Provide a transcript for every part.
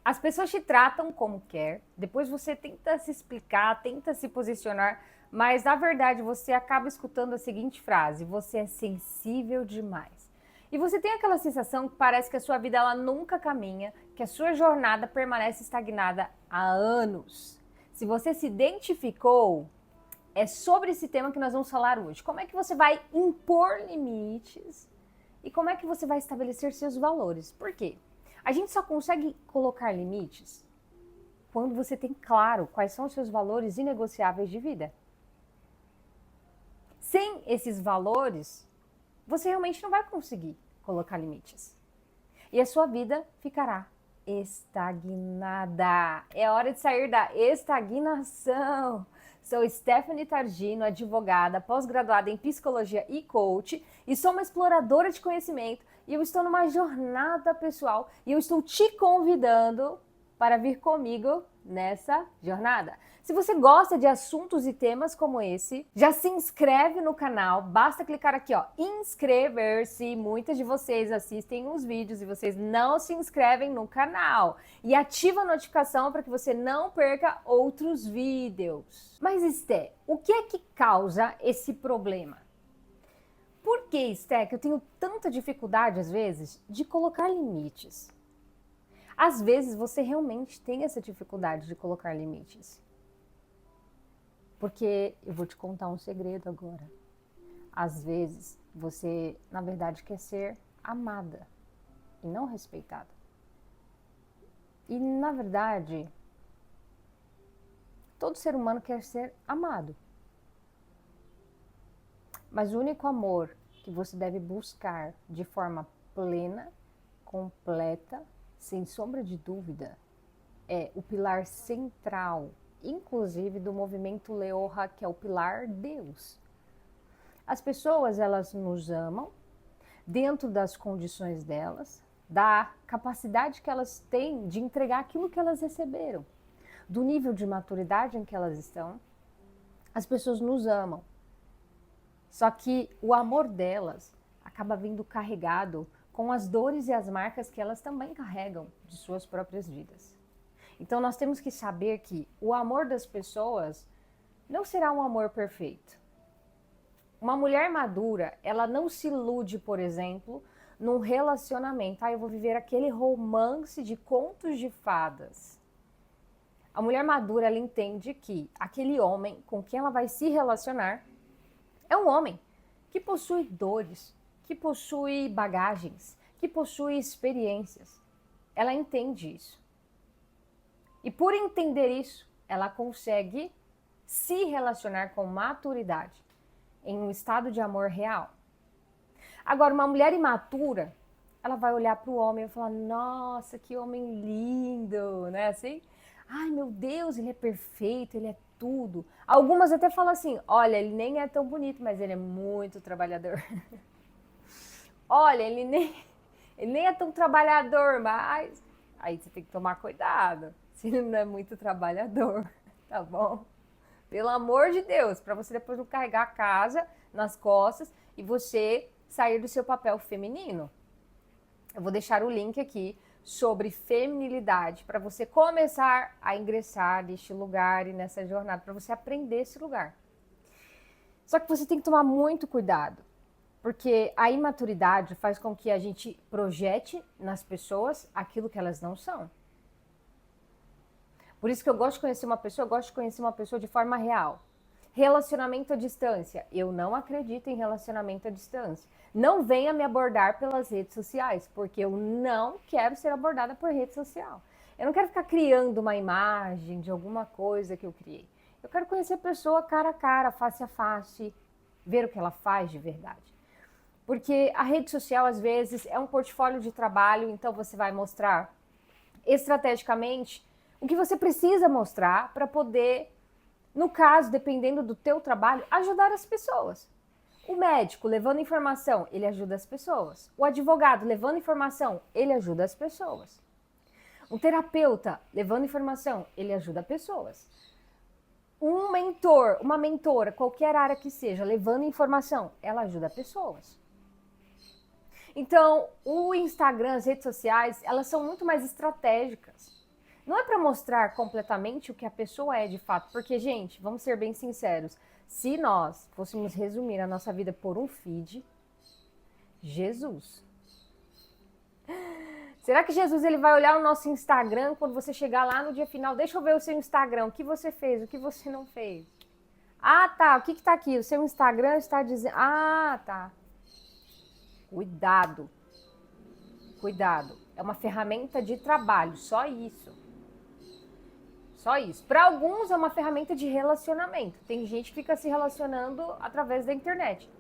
As pessoas te tratam como quer, depois você tenta se explicar, tenta se posicionar, mas na verdade você acaba escutando a seguinte frase: você é sensível demais. E você tem aquela sensação que parece que a sua vida ela nunca caminha, que a sua jornada permanece estagnada há anos. Se você se identificou, é sobre esse tema que nós vamos falar hoje. Como é que você vai impor limites e como é que você vai estabelecer seus valores? Por quê? A gente só consegue colocar limites quando você tem claro quais são os seus valores inegociáveis de vida. Sem esses valores, você realmente não vai conseguir colocar limites. E a sua vida ficará estagnada. É hora de sair da estagnação. Sou Stephanie Targino, advogada, pós-graduada em psicologia e coach, e sou uma exploradora de conhecimento, e eu estou numa jornada pessoal, e eu estou te convidando para vir comigo nessa jornada. Se você gosta de assuntos e temas como esse, já se inscreve no canal, basta clicar aqui, ó, inscrever-se. Muitas de vocês assistem os vídeos e vocês não se inscrevem no canal. E ativa a notificação para que você não perca outros vídeos. Mas, Esté, o que é que causa esse problema? Por que, Esté, que eu tenho tanta dificuldade, às vezes, de colocar limites? Às vezes, você realmente tem essa dificuldade de colocar limites. Porque eu vou te contar um segredo agora. Às vezes, você, na verdade, quer ser amada e não respeitada. E, na verdade, todo ser humano quer ser amado. Mas o único amor que você deve buscar de forma plena, completa, sem sombra de dúvida, é o pilar central, inclusive do movimento Leoha, que é o pilar Deus. As pessoas, elas nos amam dentro das condições delas, da capacidade que elas têm de entregar aquilo que elas receberam, do nível de maturidade em que elas estão. As pessoas nos amam. Só que o amor delas acaba vindo carregado com as dores e as marcas que elas também carregam de suas próprias vidas. Então nós temos que saber que o amor das pessoas não será um amor perfeito. Uma mulher madura, ela não se ilude, por exemplo, num relacionamento. Eu vou viver aquele romance de contos de fadas. A mulher madura, ela entende que aquele homem com quem ela vai se relacionar é um homem que possui dores, que possui bagagens, que possui experiências. Ela entende isso. E por entender isso, ela consegue se relacionar com maturidade, em um estado de amor real. Agora, uma mulher imatura, ela vai olhar para o homem e falar: nossa, que homem lindo, né? Assim, ai meu Deus, ele é perfeito, ele é tudo. Algumas até falam assim: olha, ele nem é tão bonito, mas ele é muito trabalhador. Olha, ele nem é tão trabalhador, mas aí você tem que tomar cuidado. Se ele não é muito trabalhador, tá bom? Pelo amor de Deus, para você depois não carregar a casa nas costas e você sair do seu papel feminino. Eu vou deixar o link aqui sobre feminilidade para você começar a ingressar neste lugar e nessa jornada, para você aprender esse lugar. Só que você tem que tomar muito cuidado, porque a imaturidade faz com que a gente projete nas pessoas aquilo que elas não são. Por isso que eu gosto de conhecer uma pessoa, eu gosto de conhecer uma pessoa de forma real. Relacionamento à distância. Eu não acredito em relacionamento à distância. Não venha me abordar pelas redes sociais, porque eu não quero ser abordada por rede social. Eu não quero ficar criando uma imagem de alguma coisa que eu criei. Eu quero conhecer a pessoa cara a cara, face a face, ver o que ela faz de verdade. Porque a rede social, às vezes, é um portfólio de trabalho, então você vai mostrar estrategicamente o que você precisa mostrar para poder, no caso, dependendo do teu trabalho, ajudar as pessoas. O médico, levando informação, ele ajuda as pessoas. O advogado, levando informação, ele ajuda as pessoas. Um terapeuta, levando informação, ele ajuda pessoas. Um mentor, uma mentora, qualquer área que seja, levando informação, ela ajuda pessoas. Então, o Instagram, as redes sociais, elas são muito mais estratégicas. Não é para mostrar completamente o que a pessoa é de fato, porque, gente, vamos ser bem sinceros, se nós fôssemos resumir a nossa vida por um feed, Jesus. Será que Jesus ele vai olhar o nosso Instagram quando você chegar lá no dia final? Deixa eu ver o seu Instagram, o que você fez, o que você não fez. Ah, tá, o que tá aqui? O seu Instagram está dizendo... Ah, tá. Cuidado. Cuidado. É uma ferramenta de trabalho, só isso. Só isso. Para alguns é uma ferramenta de relacionamento. Tem gente que fica se relacionando através da internet.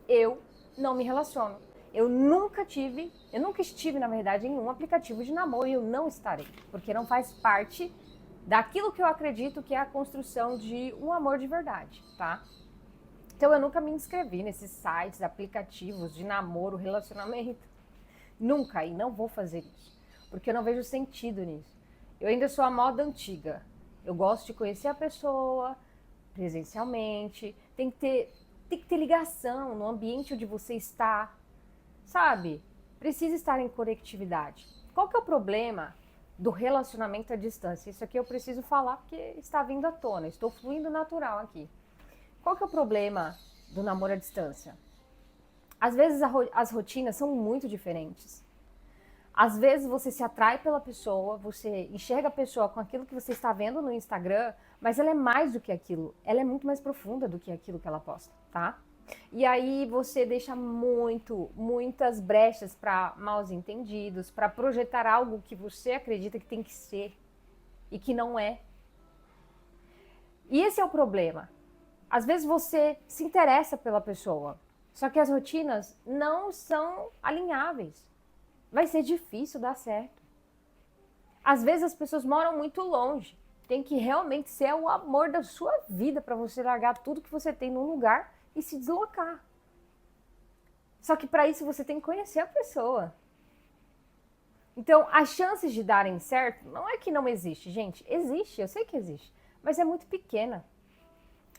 Eu não me relaciono. Eu nunca estive, na verdade, em um aplicativo de namoro e eu não estarei, porque não faz parte daquilo que eu acredito que é a construção de um amor de verdade, tá? Então eu nunca me inscrevi nesses sites, aplicativos de namoro, relacionamento. Nunca, e não vou fazer isso, porque eu não vejo sentido nisso. Eu ainda sou a moda antiga. Eu gosto de conhecer a pessoa presencialmente, tem que ter ligação no ambiente onde você está, sabe? Precisa estar em conectividade. Qual que é o problema do relacionamento à distância? Isso aqui eu preciso falar porque está vindo à tona, estou fluindo natural aqui. Qual que é o problema do namoro à distância? Às vezes as rotinas são muito diferentes. Às vezes você se atrai pela pessoa, você enxerga a pessoa com aquilo que você está vendo no Instagram, mas ela é mais do que aquilo. Ela é muito mais profunda do que aquilo que ela posta, tá? E aí você deixa muitas brechas para maus entendidos, para projetar algo que você acredita que tem que ser e que não é. E esse é o problema. Às vezes você se interessa pela pessoa, só que as rotinas não são alinháveis. Vai ser difícil dar certo. Às vezes as pessoas moram muito longe. Tem que realmente ser o amor da sua vida para você largar tudo que você tem num lugar e se deslocar. Só que para isso você tem que conhecer a pessoa. Então, as chances de darem certo não é que não existe, gente. Existe, eu sei que existe, mas é muito pequena.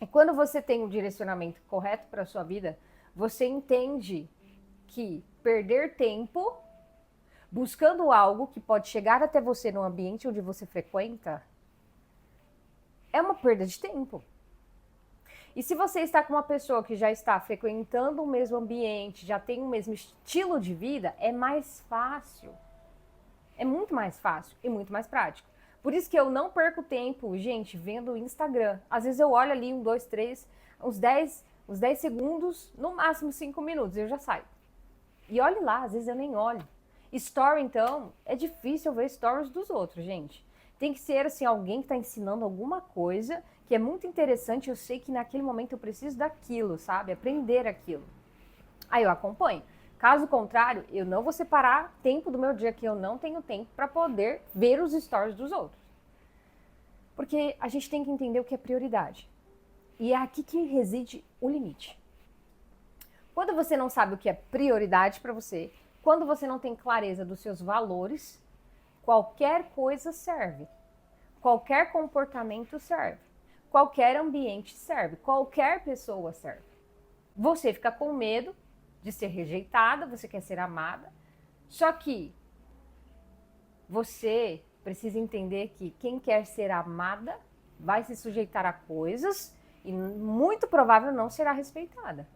E quando você tem o direcionamento correto para a sua vida, você entende que perder tempo buscando algo que pode chegar até você no ambiente onde você frequenta é uma perda de tempo. E se você está com uma pessoa que já está frequentando o mesmo ambiente, já tem o mesmo estilo de vida, é mais fácil. É muito mais fácil e muito mais prático. Por isso que eu não perco tempo, gente, vendo o Instagram. Às vezes eu olho ali 1, 2, 3, uns 10 segundos, no máximo 5 minutos, eu já saio. E olhe lá, às vezes eu nem olho. Story, então, é difícil ver stories dos outros, gente. Tem que ser, assim, alguém que está ensinando alguma coisa que é muito interessante. Eu sei que naquele momento eu preciso daquilo, sabe? Aprender aquilo. Aí eu acompanho. Caso contrário, eu não vou separar tempo do meu dia que eu não tenho tempo para poder ver os stories dos outros. Porque a gente tem que entender o que é prioridade. E é aqui que reside o limite. Quando você não sabe o que é prioridade para você, quando você não tem clareza dos seus valores, qualquer coisa serve. Qualquer comportamento serve. Qualquer ambiente serve. Qualquer pessoa serve. Você fica com medo de ser rejeitada, você quer ser amada. Só que você precisa entender que quem quer ser amada vai se sujeitar a coisas e muito provável não será respeitada.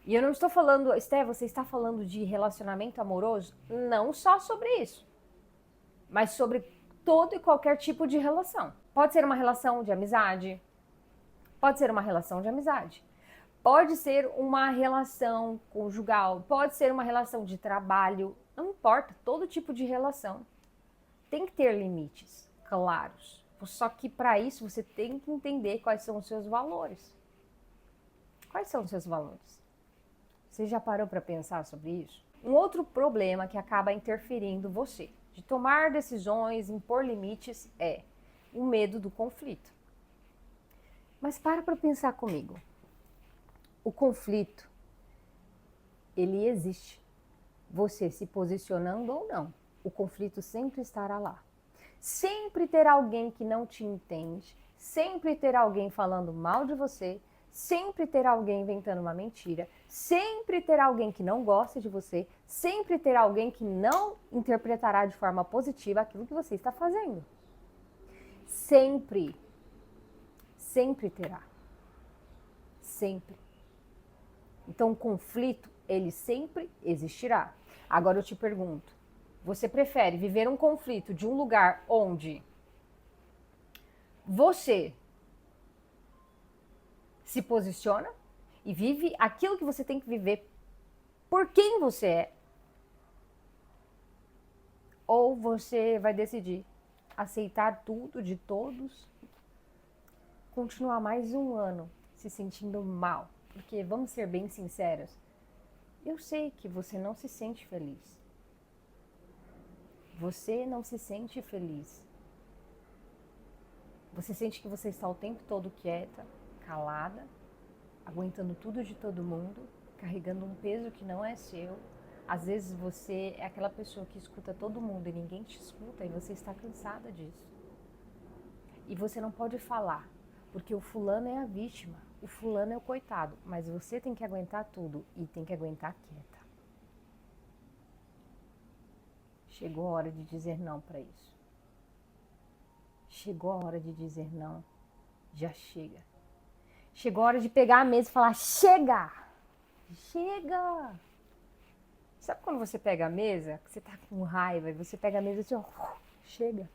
E eu não estou falando, Esté, você está falando de relacionamento amoroso? Não só sobre isso, mas sobre todo e qualquer tipo de relação. Pode ser uma relação de amizade, pode ser uma relação de amizade, pode ser uma relação conjugal, pode ser uma relação de trabalho, não importa, todo tipo de relação tem que ter limites claros. Só que para isso você tem que entender quais são os seus valores. Quais são os seus valores? Você já parou para pensar sobre isso? Um outro problema que acaba interferindo você de tomar decisões, impor limites, é o medo do conflito. Mas para pensar comigo. O conflito, ele existe. Você se posicionando ou não, o conflito sempre estará lá. Sempre terá alguém que não te entende, sempre terá alguém falando mal de você, sempre terá alguém inventando uma mentira, sempre terá alguém que não gosta de você, sempre terá alguém que não interpretará de forma positiva aquilo que você está fazendo. Sempre. Sempre terá. Sempre. Então, o conflito, ele sempre existirá. Agora eu te pergunto, você prefere viver um conflito de um lugar onde você se posiciona e vive aquilo que você tem que viver por quem você é? Ou você vai decidir aceitar tudo de todos, continuar mais um ano se sentindo mal? Porque, vamos ser bem sinceros, eu sei que você não se sente feliz. Você não se sente feliz. Você sente que você está o tempo todo quieta, calada, aguentando tudo de todo mundo, carregando um peso que não é seu. Às vezes você é aquela pessoa que escuta todo mundo e ninguém te escuta e você está cansada disso. E você não pode falar, porque o fulano é a vítima, o fulano é o coitado, mas você tem que aguentar tudo e tem que aguentar quieta. Chegou a hora de dizer não para isso. Chegou a hora de dizer não. Já chega. Chegou a hora de pegar a mesa e falar: chega! Chega! Sabe quando você pega a mesa, que você tá com raiva, e você pega a mesa e assim, ó, chega.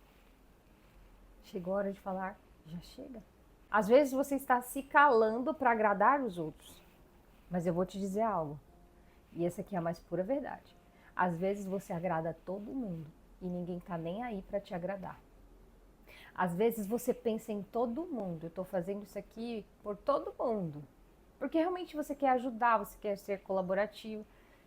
Chegou a hora de falar: já chega. Às vezes você está se calando para agradar os outros. Mas eu vou te dizer algo. E essa aqui é a mais pura verdade. Às vezes você agrada todo mundo e ninguém tá nem aí para te agradar. Às vezes você pensa em todo mundo. Eu tô fazendo isso aqui por todo mundo. Porque realmente você quer ajudar, você quer ser colaborativo.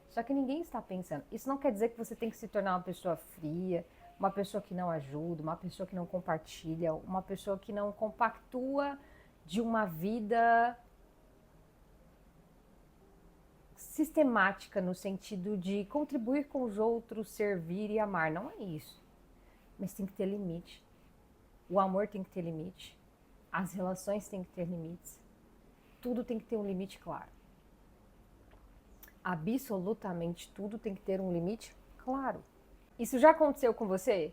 Só que ninguém está pensando. Isso não quer dizer que você tem que se tornar uma pessoa fria, uma pessoa que não ajuda, uma pessoa que não compartilha, uma pessoa que não compactua de uma vida sistemática no sentido de contribuir com os outros, servir e amar. Não é isso. Mas tem que ter limite. O amor tem que ter limite. As relações têm que ter limites. Tudo tem que ter um limite claro. Absolutamente tudo tem que ter um limite claro. Isso já aconteceu com você?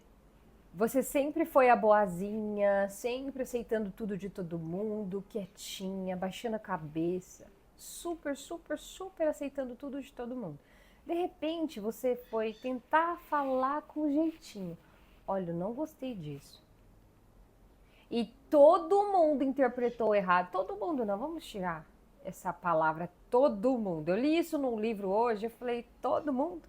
Você sempre foi a boazinha, sempre aceitando tudo de todo mundo, quietinha, baixando a cabeça, super, super, super aceitando tudo de todo mundo. De repente, você foi tentar falar com jeitinho. Olha, eu não gostei disso. E todo mundo interpretou errado. Todo mundo não, vamos tirar essa palavra todo mundo. Eu li isso num livro hoje, eu falei, todo mundo?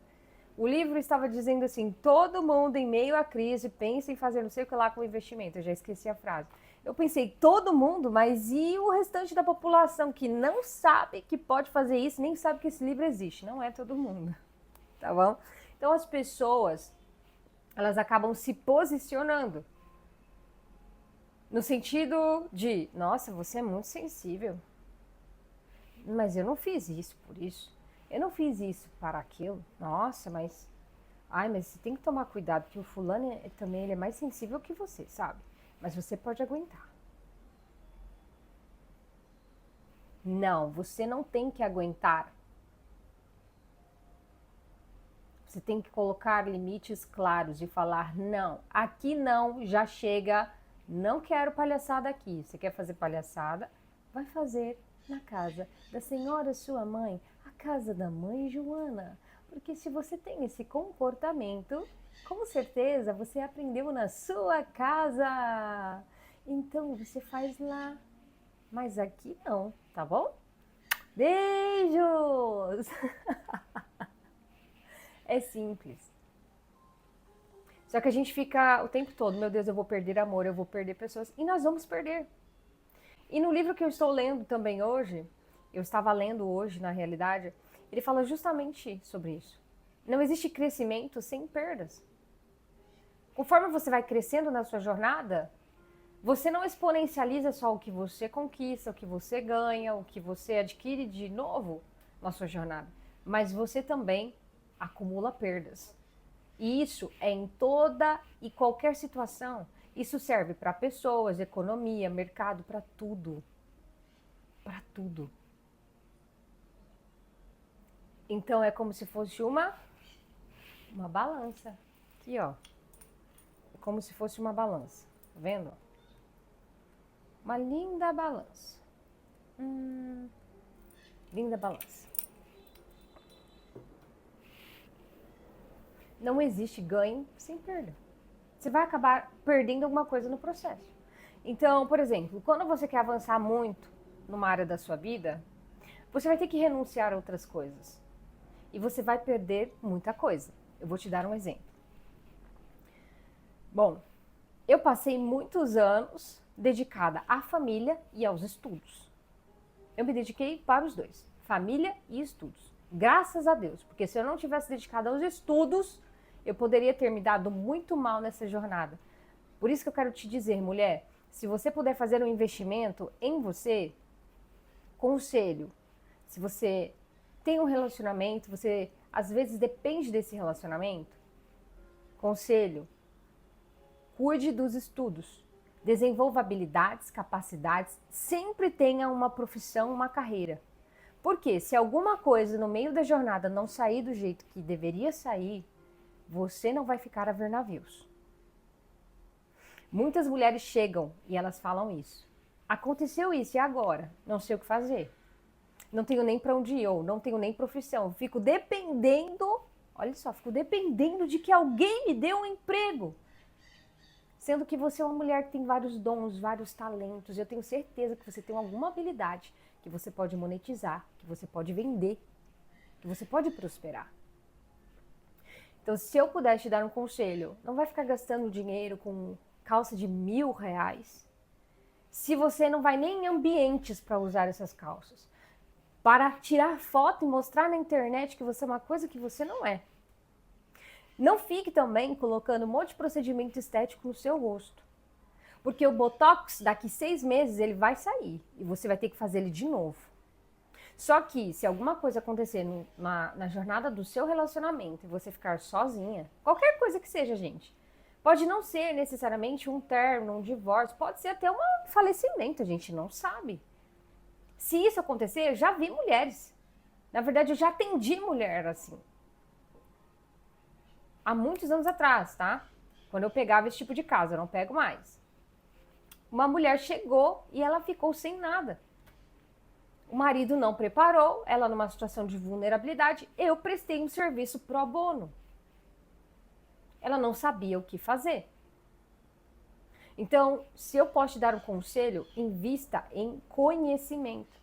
O livro estava dizendo assim, todo mundo em meio à crise pensa em fazer não sei o que lá com o investimento. Eu já esqueci a frase. Eu pensei, todo mundo, mas e o restante da população que não sabe que pode fazer isso, nem sabe que esse livro existe? Não é todo mundo, tá bom? Então as pessoas, elas acabam se posicionando no sentido de, nossa, você é muito sensível. Mas eu não fiz isso por isso. Eu não fiz isso para aquilo. Nossa, mas... Ai, mas você tem que tomar cuidado, porque o fulano também ele é mais sensível que você, sabe? Mas você pode aguentar. Não, você não tem que aguentar. Você tem que colocar limites claros e falar, não, aqui não, já chega, não quero palhaçada aqui. Você quer fazer palhaçada? Vai fazer na casa da senhora sua mãe, a casa da mãe Joana. Porque se você tem esse comportamento, com certeza você aprendeu na sua casa. Então você faz lá, mas aqui não, tá bom? Beijos! É simples. Só que a gente fica o tempo todo, meu Deus, eu vou perder amor, eu vou perder pessoas. E nós vamos perder. E no livro que eu estou lendo também hoje, eu estava lendo hoje, na realidade, ele fala justamente sobre isso. Não existe crescimento sem perdas. Conforme você vai crescendo na sua jornada, você não exponencializa só o que você conquista, o que você ganha, o que você adquire de novo na sua jornada, mas você também acumula perdas. E isso é em toda e qualquer situação. Isso serve para pessoas, economia, mercado, para tudo. para tudo. Então é como se fosse uma balança. Aqui, ó. É como se fosse uma balança. Tá vendo? Uma linda balança. Linda balança. Não existe ganho sem perda. Você vai acabar perdendo alguma coisa no processo. Então, por exemplo, quando você quer avançar muito numa área da sua vida, você vai ter que renunciar a outras coisas. E você vai perder muita coisa. Eu vou te dar um exemplo. Bom, eu passei muitos anos dedicada à família e aos estudos. Eu me dediquei para os dois, família e estudos. Graças a Deus, porque se eu não tivesse dedicado aos estudos, eu poderia ter me dado muito mal nessa jornada. Por isso que eu quero te dizer, mulher, se você puder fazer um investimento em você, conselho, se você tem um relacionamento, você às vezes depende desse relacionamento, conselho, cuide dos estudos, desenvolva habilidades, capacidades, sempre tenha uma profissão, uma carreira. Porque se alguma coisa no meio da jornada não sair do jeito que deveria sair, você não vai ficar a ver navios. Muitas mulheres chegam e elas falam isso. Aconteceu isso e agora? Não sei o que fazer. Não tenho nem para onde ir, ou não tenho nem profissão. Fico dependendo, olha só, fico dependendo de que alguém me dê um emprego. Sendo que você é uma mulher que tem vários dons, vários talentos. Eu tenho certeza que você tem alguma habilidade que você pode monetizar, que você pode vender, que você pode prosperar. Então, se eu puder te dar um conselho, não vai ficar gastando dinheiro com calça de R$1.000, se você não vai nem em ambientes para usar essas calças, para tirar foto e mostrar na internet que você é uma coisa que você não é. Não fique também colocando um monte de procedimento estético no seu rosto. Porque o Botox, daqui 6 meses, ele vai sair. E você vai ter que fazer ele de novo. Só que, se alguma coisa acontecer na jornada do seu relacionamento e você ficar sozinha, qualquer coisa que seja, gente, pode não ser necessariamente um término, um divórcio, pode ser até um falecimento, a gente não sabe. Se isso acontecer, eu já vi mulheres. Na verdade, eu já atendi mulher assim. Há muitos anos atrás, tá? Quando eu pegava esse tipo de caso, eu não pego mais. Uma mulher chegou e ela ficou sem nada. O marido não preparou, ela numa situação de vulnerabilidade, eu prestei um serviço pro bono. Ela não sabia o que fazer. Então, se eu posso te dar um conselho, invista em conhecimento,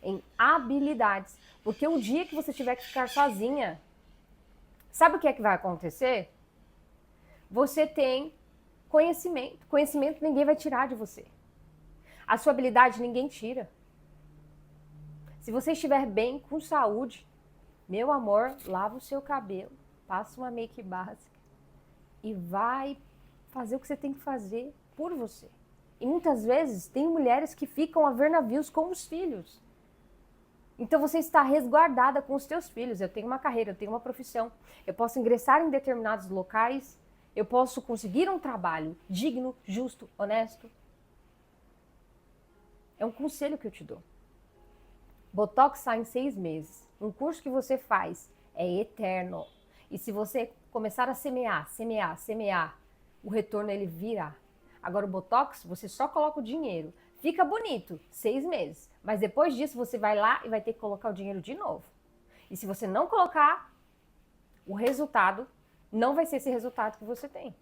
em habilidades. Porque o dia que você tiver que ficar sozinha, sabe o que é que vai acontecer? Você tem conhecimento. Conhecimento ninguém vai tirar de você. A sua habilidade ninguém tira. Se você estiver bem, com saúde, meu amor, lava o seu cabelo, passa uma make básica e vai fazer o que você tem que fazer por você. E muitas vezes tem mulheres que ficam a ver navios com os filhos. Então você está resguardada com os teus filhos. Eu tenho uma carreira, eu tenho uma profissão, eu posso ingressar em determinados locais, eu posso conseguir um trabalho digno, justo, honesto. É um conselho que eu te dou. Botox sai em 6 meses. Um curso que você faz é eterno. E se você começar a semear, o retorno ele virá. Agora o Botox, você só coloca o dinheiro. Fica bonito, 6 meses. Mas depois disso você vai lá e vai ter que colocar o dinheiro de novo. E se você não colocar, o resultado não vai ser esse resultado que você tem.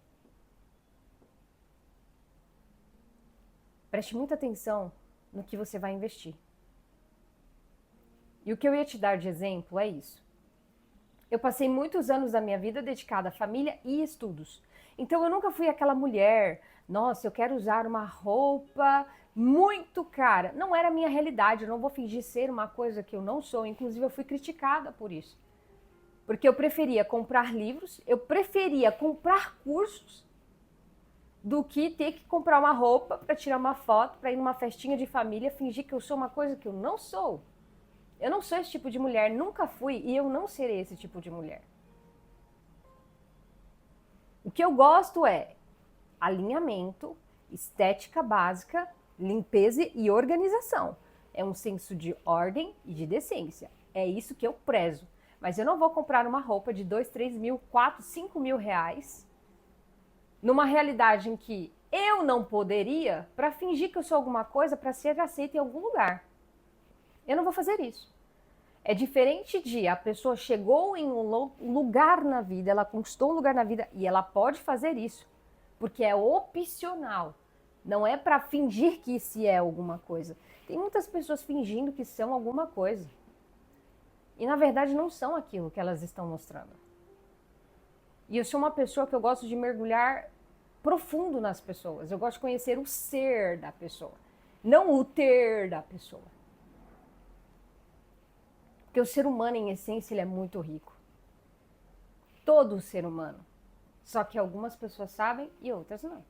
Preste muita atenção no que você vai investir. E o que eu ia te dar de exemplo é isso. Eu passei muitos anos da minha vida dedicada à família e estudos. Então eu nunca fui aquela mulher, nossa, eu quero usar uma roupa muito cara. Não era a minha realidade, eu não vou fingir ser uma coisa que eu não sou. Inclusive eu fui criticada por isso. Porque eu preferia comprar livros, eu preferia comprar cursos do que ter que comprar uma roupa para tirar uma foto, para ir numa festinha de família, fingir que eu sou uma coisa que eu não sou. Eu não sou esse tipo de mulher, nunca fui e eu não serei esse tipo de mulher. O que eu gosto é alinhamento, estética básica, limpeza e organização. é um senso de ordem e de decência. É isso que eu prezo. Mas eu não vou comprar uma roupa de 2, 3 mil, 4, 5 mil reais numa realidade em que eu não poderia para fingir que eu sou alguma coisa para ser aceita em algum lugar. Eu não vou fazer isso. É diferente de a pessoa chegou em um lugar na vida, ela conquistou um lugar na vida e ela pode fazer isso, porque é opcional. Não é para fingir que se é alguma coisa. Tem muitas pessoas fingindo que são alguma coisa. E na verdade não são aquilo que elas estão mostrando. E eu sou uma pessoa que eu gosto de mergulhar profundo nas pessoas. Eu gosto de conhecer o ser da pessoa, não o ter da pessoa. Porque o ser humano, em essência, ele é muito rico. Todo ser humano. Só que algumas pessoas sabem e outras não.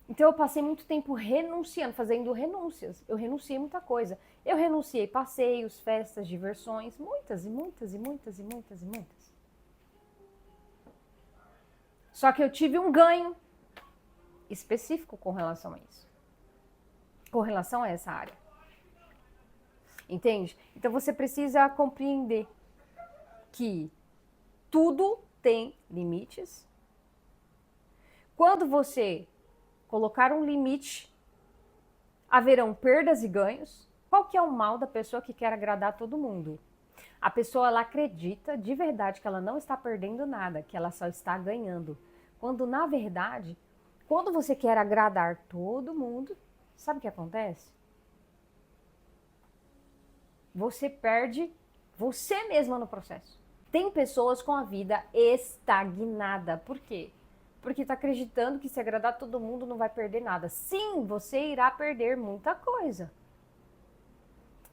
Então eu passei muito tempo renunciando, fazendo renúncias. Eu renunciei muita coisa. Eu renunciei passeios, festas, diversões, muitas e muitas e muitas e muitas e muitas. Só que eu tive um ganho específico com relação a isso. Com relação a essa área. Entende? Então você precisa compreender que tudo tem limites. Quando você colocar um limite, haverão perdas e ganhos. Qual que é o mal da pessoa que quer agradar todo mundo? A pessoa, ela acredita de verdade que ela não está perdendo nada, que ela só está ganhando. Quando, na verdade, quando você quer agradar todo mundo, sabe o que acontece? Você perde você mesma no processo. Tem pessoas com a vida estagnada. Por quê? Porque está acreditando que se agradar todo mundo não vai perder nada. Sim, você irá perder muita coisa.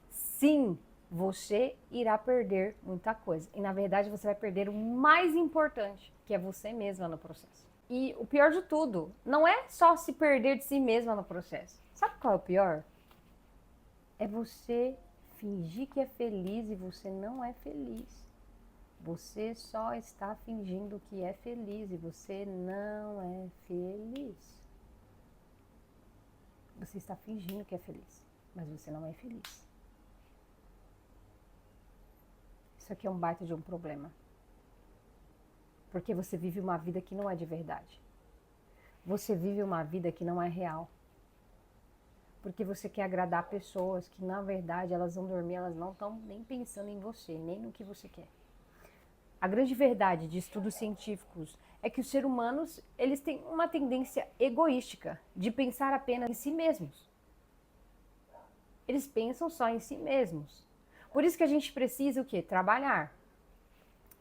Sim, você irá perder muita coisa. E na verdade você vai perder o mais importante, que é você mesma no processo. E o pior de tudo, não é só se perder de si mesma no processo. Sabe qual é o pior? É você fingir que é feliz e você não é feliz. Você só está fingindo que é feliz e você não é feliz. Você está fingindo que é feliz, mas você não é feliz. Isso aqui é um baita de um problema. Porque você vive uma vida que não é de verdade. Você vive uma vida que não é real. Porque você quer agradar pessoas que, na verdade, elas vão dormir, elas não estão nem pensando em você, nem no que você quer. A grande verdade de estudos científicos é que os seres humanos, eles têm uma tendência egoística de pensar apenas em si mesmos. Eles pensam só em si mesmos. Por isso que a gente precisa o quê? Trabalhar.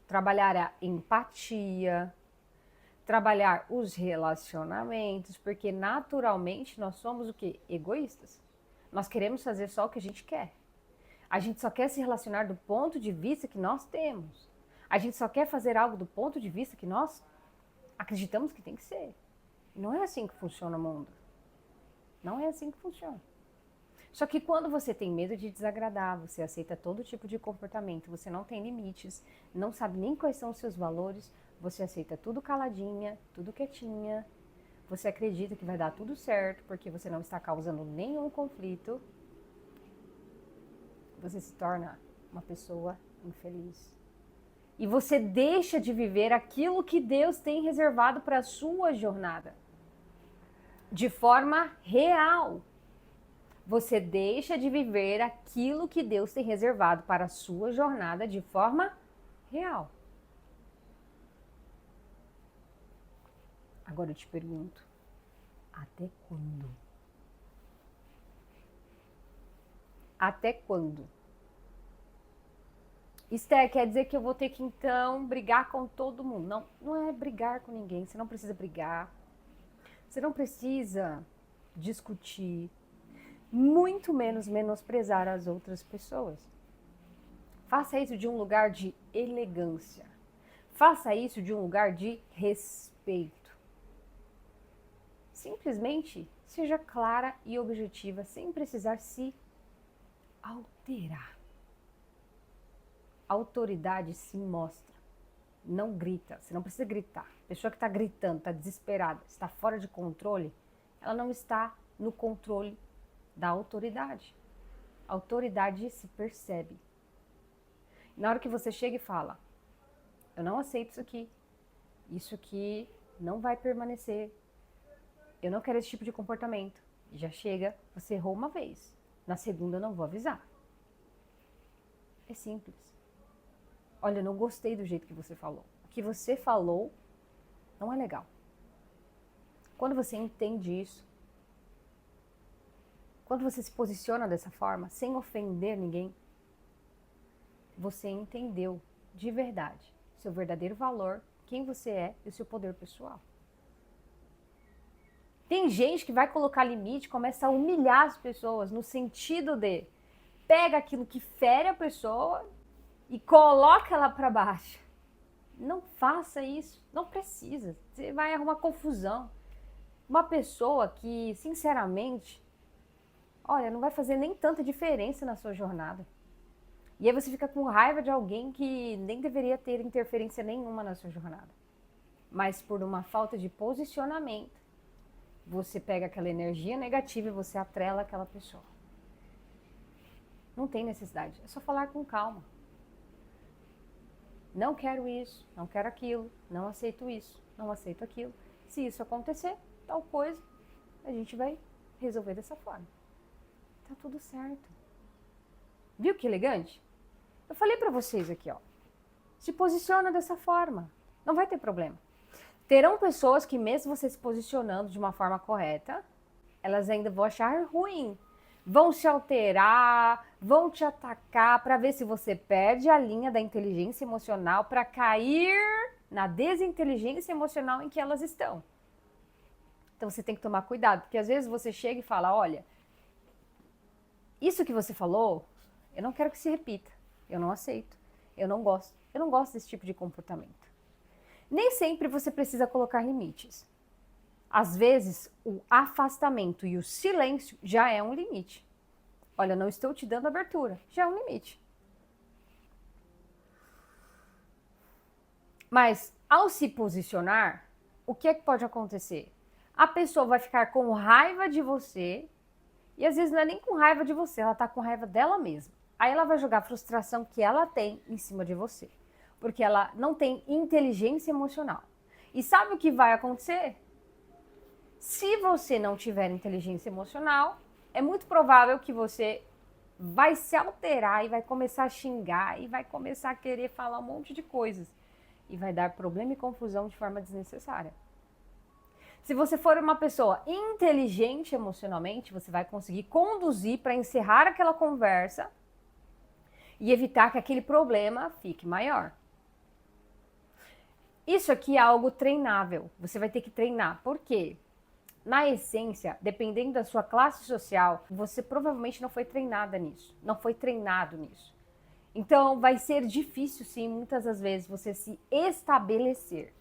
Trabalhar a empatia, trabalhar os relacionamentos, porque naturalmente nós somos o quê? Egoístas. Nós queremos fazer só o que a gente quer. A gente só quer se relacionar do ponto de vista que nós temos. A gente só quer fazer algo do ponto de vista que nós acreditamos que tem que ser. Não é assim que funciona o mundo. Não é assim que funciona. Só que quando você tem medo de desagradar, você aceita todo tipo de comportamento, você não tem limites, não sabe nem quais são os seus valores, você aceita tudo caladinha, tudo quietinha, você acredita que vai dar tudo certo porque você não está causando nenhum conflito, você se torna uma pessoa infeliz. E você deixa de viver aquilo que Deus tem reservado para a sua jornada. De forma real. Você deixa de viver aquilo que Deus tem reservado para a sua jornada de forma real. Agora eu te pergunto, até quando? Até quando? Esther, quer dizer que eu vou ter que então brigar com todo mundo? Não, não é brigar com ninguém, você não precisa brigar. Você não precisa discutir, muito menos menosprezar as outras pessoas. Faça isso de um lugar de elegância. Faça isso de um lugar de respeito. Simplesmente seja clara e objetiva, sem precisar se alterar. A autoridade se mostra, não grita. Você não precisa gritar. A pessoa que está gritando, está desesperada, está fora de controle, ela não está no controle da autoridade. A autoridade se percebe. Na hora que você chega e fala, eu não aceito isso aqui não vai permanecer, eu não quero esse tipo de comportamento. Já chega, você errou uma vez, na segunda eu não vou avisar. É simples. Olha, eu não gostei do jeito que você falou. O que você falou não é legal. Quando você entende isso, quando você se posiciona dessa forma, sem ofender ninguém, você entendeu de verdade seu verdadeiro valor, quem você é e o seu poder pessoal. Tem gente que vai colocar limite, começa a humilhar as pessoas no sentido de pega aquilo que fere a pessoa e coloca ela para baixo. Não faça isso, não precisa. Você vai arrumar confusão. Uma pessoa que, sinceramente, olha, não vai fazer nem tanta diferença na sua jornada. E aí você fica com raiva de alguém que nem deveria ter interferência nenhuma na sua jornada. Mas por uma falta de posicionamento, você pega aquela energia negativa e você atrela aquela pessoa. Não tem necessidade, é só falar com calma. Não quero isso, não quero aquilo, não aceito isso, não aceito aquilo. Se isso acontecer, tal coisa, a gente vai resolver dessa forma. Tá tudo certo. Viu que elegante? Eu falei pra vocês aqui, ó. Se posiciona dessa forma. Não vai ter problema. Terão pessoas que mesmo você se posicionando de uma forma correta, elas ainda vão achar ruim. Vão se alterar, vão te atacar para ver se você perde a linha da inteligência emocional para cair na desinteligência emocional em que elas estão. Então você tem que tomar cuidado, porque às vezes você chega e fala, olha, isso que você falou, eu não quero que se repita, eu não aceito, eu não gosto desse tipo de comportamento. Nem sempre você precisa colocar limites. Às vezes, o afastamento e o silêncio já é um limite. Olha, não estou te dando abertura, já é um limite. Mas, ao se posicionar, o que é que pode acontecer? A pessoa vai ficar com raiva de você, e às vezes não é nem com raiva de você, ela está com raiva dela mesma. Aí ela vai jogar a frustração que ela tem em cima de você, porque ela não tem inteligência emocional. E sabe o que vai acontecer? Se você não tiver inteligência emocional, é muito provável que você vai se alterar e vai começar a xingar e vai começar a querer falar um monte de coisas. E vai dar problema e confusão de forma desnecessária. Se você for uma pessoa inteligente emocionalmente, você vai conseguir conduzir para encerrar aquela conversa e evitar que aquele problema fique maior. Isso aqui é algo treinável. Você vai ter que treinar. Por quê? Na essência, dependendo da sua classe social, você provavelmente não foi treinada nisso, não foi treinado nisso. Então, vai ser difícil, sim, muitas das vezes, você se estabelecer,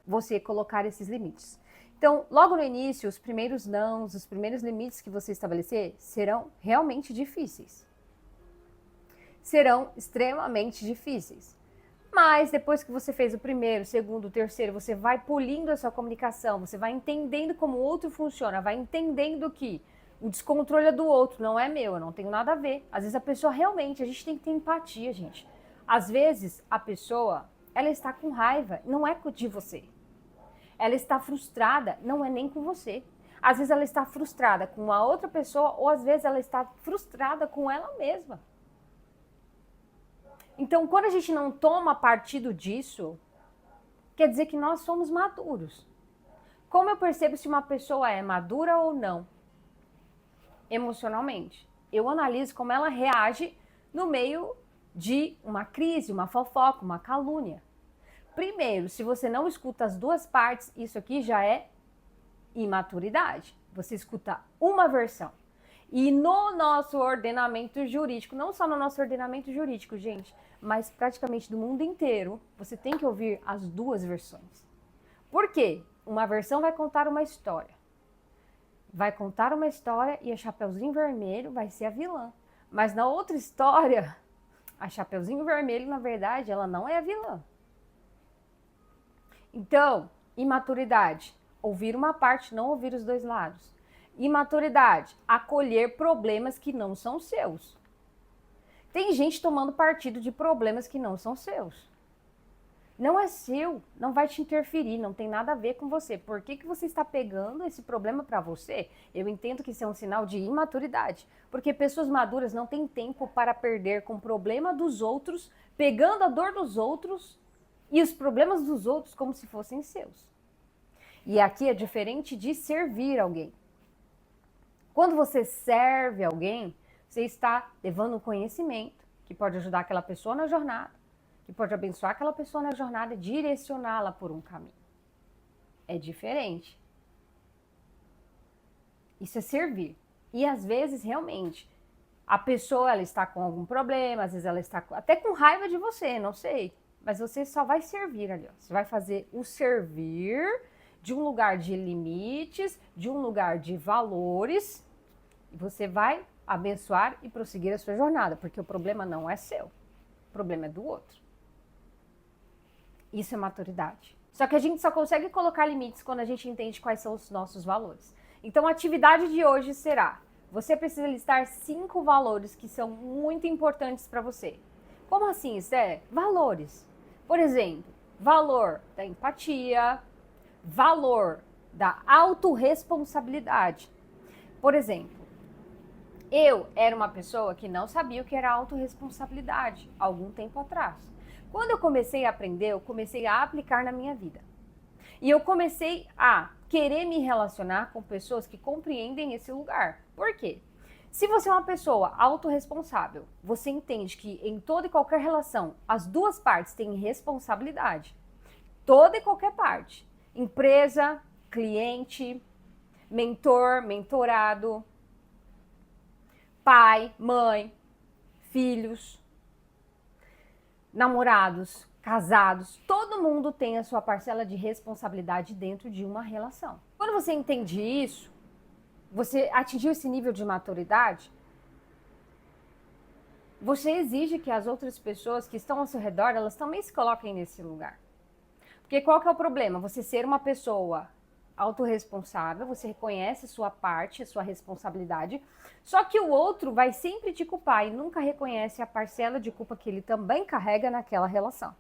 você colocar esses limites. Então, logo no início, os primeiros nãos, os primeiros limites que você estabelecer serão realmente difíceis. Serão extremamente difíceis. Mas depois que você fez o primeiro, o segundo, o terceiro, você vai polindo a sua comunicação, você vai entendendo como o outro funciona, vai entendendo que o descontrole é do outro, não é meu, eu não tenho nada a ver. Às vezes a pessoa realmente, a gente tem que ter empatia, gente. Às vezes a pessoa, ela está com raiva, não é de você. Ela está frustrada, não é nem com você. Às vezes ela está frustrada com uma outra pessoa, ou às vezes ela está frustrada com ela mesma. Então, quando a gente não toma partido disso, quer dizer que nós somos maduros. Como eu percebo se uma pessoa é madura ou não? Emocionalmente. Eu analiso como ela reage no meio de uma crise, uma fofoca, uma calúnia. Primeiro, se você não escuta as duas partes, isso aqui já é imaturidade. Você escuta uma versão. E no nosso ordenamento jurídico, não só no nosso ordenamento jurídico, gente, mas praticamente do mundo inteiro, você tem que ouvir as duas versões. Por quê? Uma versão vai contar uma história. Vai contar uma história e a Chapeuzinho Vermelho vai ser a vilã. Mas na outra história, a Chapeuzinho Vermelho, na verdade, ela não é a vilã. Então, imaturidade. Ouvir uma parte, não ouvir os dois lados. Imaturidade, acolher problemas que não são seus. Tem gente tomando partido de problemas que não são seus. Não é seu, não vai te interferir, não tem nada a ver com você. Por que você está pegando esse problema para você? Eu entendo que isso é um sinal de imaturidade, porque pessoas maduras não têm tempo para perder com o problema dos outros, pegando a dor dos outros e os problemas dos outros como se fossem seus. E aqui é diferente de servir alguém. Quando você serve alguém, você está levando um conhecimento que pode ajudar aquela pessoa na jornada, que pode abençoar aquela pessoa na jornada e direcioná-la por um caminho. É diferente. Isso é servir. E às vezes, realmente, a pessoa ela está com algum problema, às vezes ela está até com raiva de você, não sei. Mas você só vai servir ali. Ó. Você vai fazer o servir de um lugar de limites, de um lugar de valores. E você vai abençoar e prosseguir a sua jornada, porque o problema não é seu. O problema é do outro. Isso é maturidade. Só que a gente só consegue colocar limites quando a gente entende quais são os nossos valores. Então a atividade de hoje será: você precisa listar 5 valores que são muito importantes para você. Como assim, Esther? Valores. Por exemplo, valor da empatia, valor da autorresponsabilidade. Por exemplo, eu era uma pessoa que não sabia o que era autorresponsabilidade algum tempo atrás. Quando eu comecei a aprender, eu comecei a aplicar na minha vida. E eu comecei a querer me relacionar com pessoas que compreendem esse lugar. Por quê? Se você é uma pessoa autorresponsável, você entende que em toda e qualquer relação, as duas partes têm responsabilidade. Toda e qualquer parte. Empresa, cliente, mentor, mentorado, pai, mãe, filhos, namorados, casados, todo mundo tem a sua parcela de responsabilidade dentro de uma relação. Quando você entende isso, você atingiu esse nível de maturidade, você exige que as outras pessoas que estão ao seu redor, elas também se coloquem nesse lugar. Porque qual que é o problema? Você ser uma pessoa autorresponsável, você reconhece sua parte, sua responsabilidade, só que o outro vai sempre te culpar e nunca reconhece a parcela de culpa que ele também carrega naquela relação.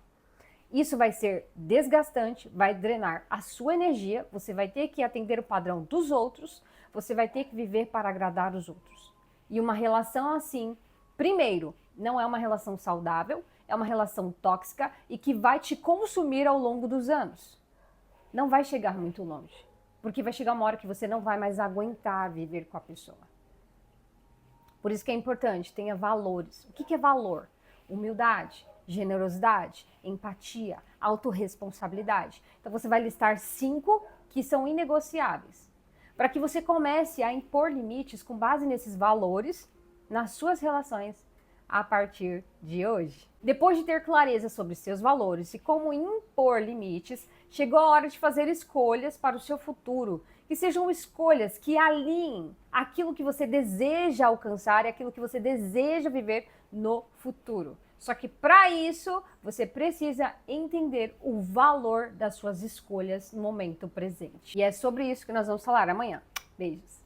Isso vai ser desgastante, vai drenar a sua energia, você vai ter que atender o padrão dos outros, você vai ter que viver para agradar os outros. E uma relação assim, primeiro, não é uma relação saudável, é uma relação tóxica e que vai te consumir ao longo dos anos. Não vai chegar muito longe, porque vai chegar uma hora que você não vai mais aguentar viver com a pessoa. Por isso que é importante, tenha valores. O que é valor? Humildade, generosidade, empatia, autorresponsabilidade. Então você vai listar 5 que são inegociáveis, para que você comece a impor limites com base nesses valores nas suas relações a partir de hoje. Depois de ter clareza sobre seus valores e como impor limites, chegou a hora de fazer escolhas para o seu futuro, que sejam escolhas que alinhem aquilo que você deseja alcançar e aquilo que você deseja viver no futuro. Só que para isso, você precisa entender o valor das suas escolhas no momento presente. E é sobre isso que nós vamos falar amanhã. Beijos!